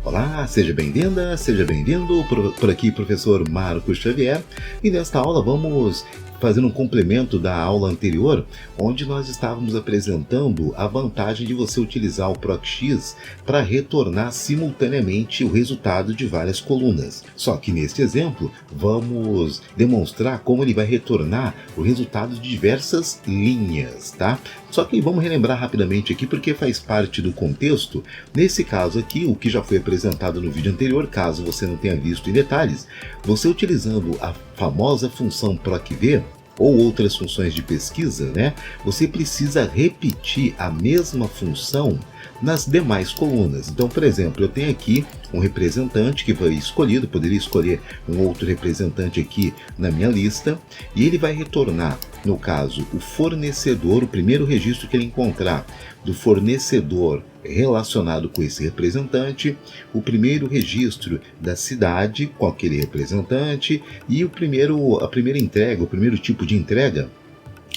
Olá, seja bem-vinda, seja bem-vindo, por aqui professor Marcos Xavier, e nesta aula vamos fazer um complemento da aula anterior, onde nós estávamos apresentando a vantagem de você utilizar o PROC-X para retornar simultaneamente o resultado de várias colunas. Só que neste exemplo, vamos demonstrar como ele vai retornar o resultado de diversas linhas, tá? Só que vamos relembrar rapidamente aqui porque faz parte do contexto. Nesse caso aqui, o que já foi apresentado no vídeo anterior, caso você não tenha visto em detalhes, você utilizando a famosa função PROC-V, ou outras funções de pesquisa, né? Você precisa repetir a mesma função nas demais colunas. Então, por exemplo, eu tenho aqui um representante que foi escolhido, poderia escolher um outro representante aqui na minha lista, e ele vai retornar, no caso, o fornecedor, o primeiro registro que ele encontrar do fornecedor relacionado com esse representante, o primeiro registro da cidade com aquele representante e a primeira entrega, o primeiro tipo de entrega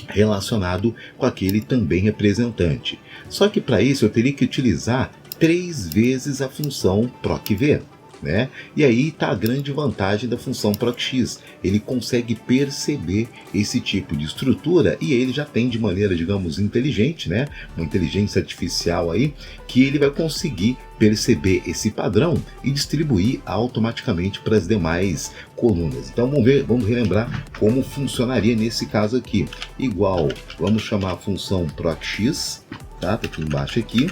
relacionado com aquele também representante. Só que para isso eu teria que utilizar 3 vezes a função PROC-V. Né? E aí está a grande vantagem da função PROC-X. Ele consegue perceber esse tipo de estrutura e ele já tem de maneira, digamos, inteligente, né? Uma inteligência artificial aí, que ele vai conseguir perceber esse padrão e distribuir automaticamente para as demais colunas. Então vamos relembrar como funcionaria nesse caso aqui. Igual, vamos chamar a função PROC-X, tá aqui embaixo aqui,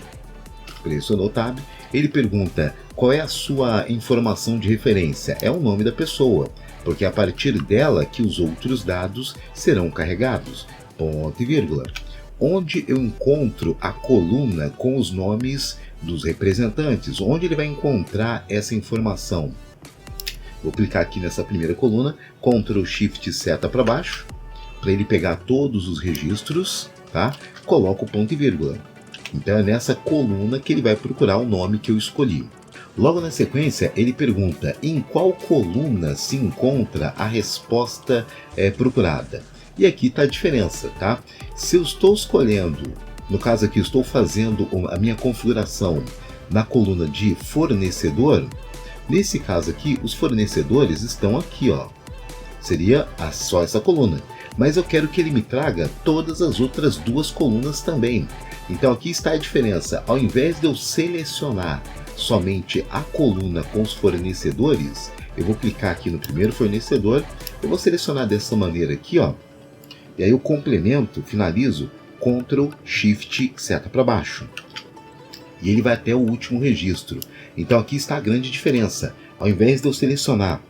pressionou Tab, ele pergunta qual é a sua informação de referência, é o nome da pessoa, porque é a partir dela que os outros dados serão carregados, ponto e vírgula. Onde eu encontro a coluna com os nomes dos representantes, onde ele vai encontrar essa informação? Vou clicar aqui nessa primeira coluna, Ctrl Shift seta para baixo, para ele pegar todos os registros, tá? Coloco ponto e vírgula. Então é nessa coluna que ele vai procurar o nome que eu escolhi. Logo na sequência, ele pergunta em qual coluna se encontra a resposta procurada. E aqui está a diferença, tá? Se eu estou escolhendo, no caso aqui, estou fazendo a minha configuração na coluna de fornecedor, nesse caso aqui, os fornecedores estão aqui, ó. Seria só essa coluna. Mas eu quero que ele me traga todas as outras 2 colunas também. Então aqui está a diferença. Ao invés de eu selecionar somente a coluna com os fornecedores, eu vou clicar aqui no primeiro fornecedor, eu vou selecionar dessa maneira aqui, ó, e aí eu complemento, finalizo, Ctrl Shift seta para baixo. E ele vai até o último registro. Então aqui está a grande diferença. Ao invés de eu selecionar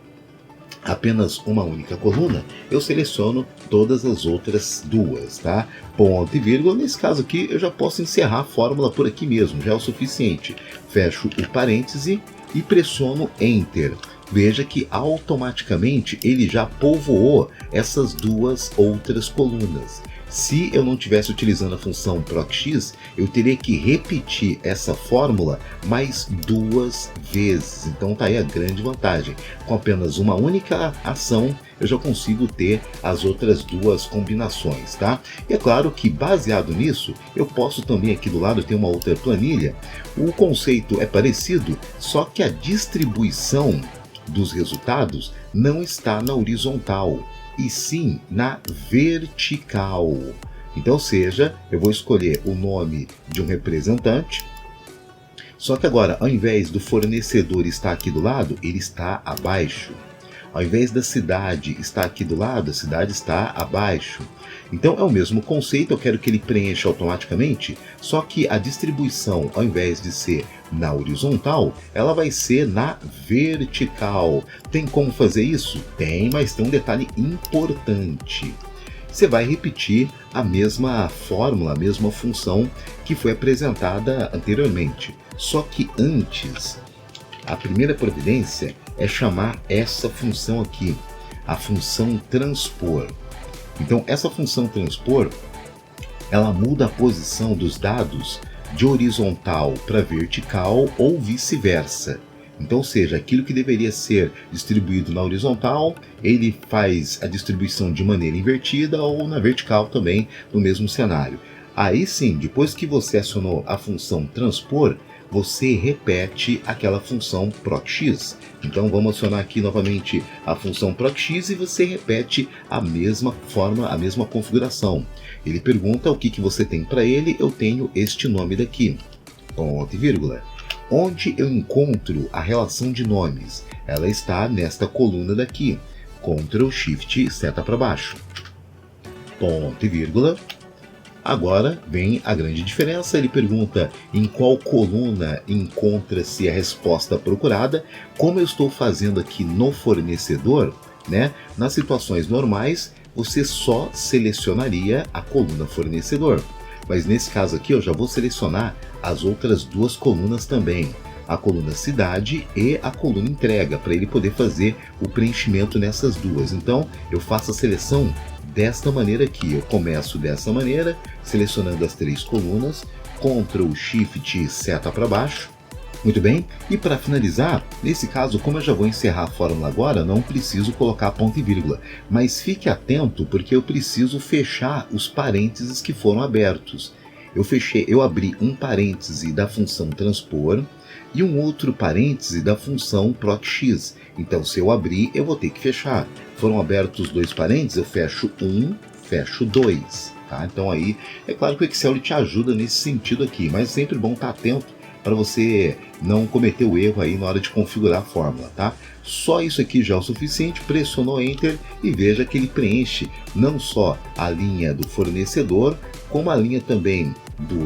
apenas uma única coluna, eu seleciono todas as outras 2, tá? Ponto e vírgula. Nesse caso aqui, eu já posso encerrar a fórmula por aqui mesmo, já é o suficiente. Fecho o parêntese e pressiono Enter. Veja que automaticamente ele já povoou essas 2 outras colunas. Se eu não estivesse utilizando a função PROC-X, eu teria que repetir essa fórmula mais 2 vezes. Então tá aí a grande vantagem. Com apenas uma única ação, eu já consigo ter as outras 2 combinações, tá? E é claro que baseado nisso, eu posso também aqui do lado ter uma outra planilha. O conceito é parecido, só que a distribuição dos resultados não está na horizontal, e sim na vertical. Então, seja, eu vou escolher o nome de um representante, só que agora, ao invés do fornecedor estar aqui do lado, ele está abaixo. Ao invés da cidade estar aqui do lado, a cidade está abaixo. Então é o mesmo conceito, eu quero que ele preencha automaticamente, só que a distribuição, ao invés de ser na horizontal, ela vai ser na vertical. Tem como fazer isso? Tem, mas tem um detalhe importante. Você vai repetir a mesma fórmula, a mesma função que foi apresentada anteriormente. Só que antes, a primeira providência é chamar essa função aqui, a função transpor. Então essa função transpor, ela muda a posição dos dados de horizontal para vertical ou vice-versa. Então, ou seja, aquilo que deveria ser distribuído na horizontal, ele faz a distribuição de maneira invertida ou na vertical também no mesmo cenário. Aí sim, depois que você acionou a função transpor, você repete aquela função procx. Então vamos acionar aqui novamente a função procx e você repete a mesma forma, a mesma configuração. Ele pergunta o que você tem para ele, eu tenho este nome daqui, ponto e vírgula. Onde eu encontro a relação de nomes? Ela está nesta coluna daqui, Ctrl Shift seta para baixo, ponto e vírgula. Agora vem a grande diferença, ele pergunta em qual coluna encontra-se a resposta procurada. Como eu estou fazendo aqui no fornecedor, né? Nas situações normais, você só selecionaria a coluna fornecedor. Mas nesse caso aqui eu já vou selecionar as outras duas colunas também, a coluna cidade e a coluna entrega, para ele poder fazer o preenchimento nessas duas. Então eu faço a seleção desta maneira aqui, eu começo dessa maneira, selecionando as três colunas, Ctrl Shift seta para baixo. Muito bem, e para finalizar, nesse caso, como eu já vou encerrar a fórmula agora, não preciso colocar ponto e vírgula, mas fique atento porque eu preciso fechar os parênteses que foram abertos. Eu abri um parêntese da função transpor e um outro parêntese da função procx. Então, se eu abrir, eu vou ter que fechar. Foram abertos dois parênteses, eu fecho um, fecho dois. Tá? Então aí, é claro que o Excel ele te ajuda nesse sentido aqui, mas é sempre bom estar atento para você não cometer o erro aí na hora de configurar a fórmula, tá? Só isso aqui já é o suficiente, pressionou Enter e veja que ele preenche não só a linha do fornecedor, como a linha também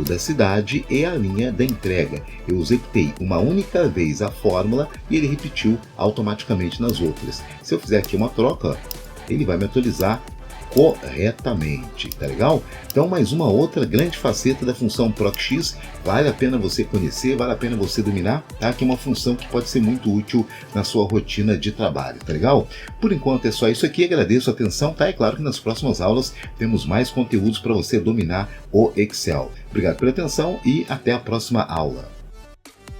da cidade e a linha da entrega. Eu executei uma única vez a fórmula e ele repetiu automaticamente nas outras. Se eu fizer aqui uma troca, ele vai me atualizar corretamente, tá legal? Então mais uma outra grande faceta da função procx, vale a pena você conhecer, vale a pena você dominar, tá? Que é uma função que pode ser muito útil na sua rotina de trabalho, tá legal? Por enquanto é só isso aqui, agradeço a atenção, tá? É claro que nas próximas aulas temos mais conteúdos para você dominar o Excel. Obrigado pela atenção e até a próxima aula.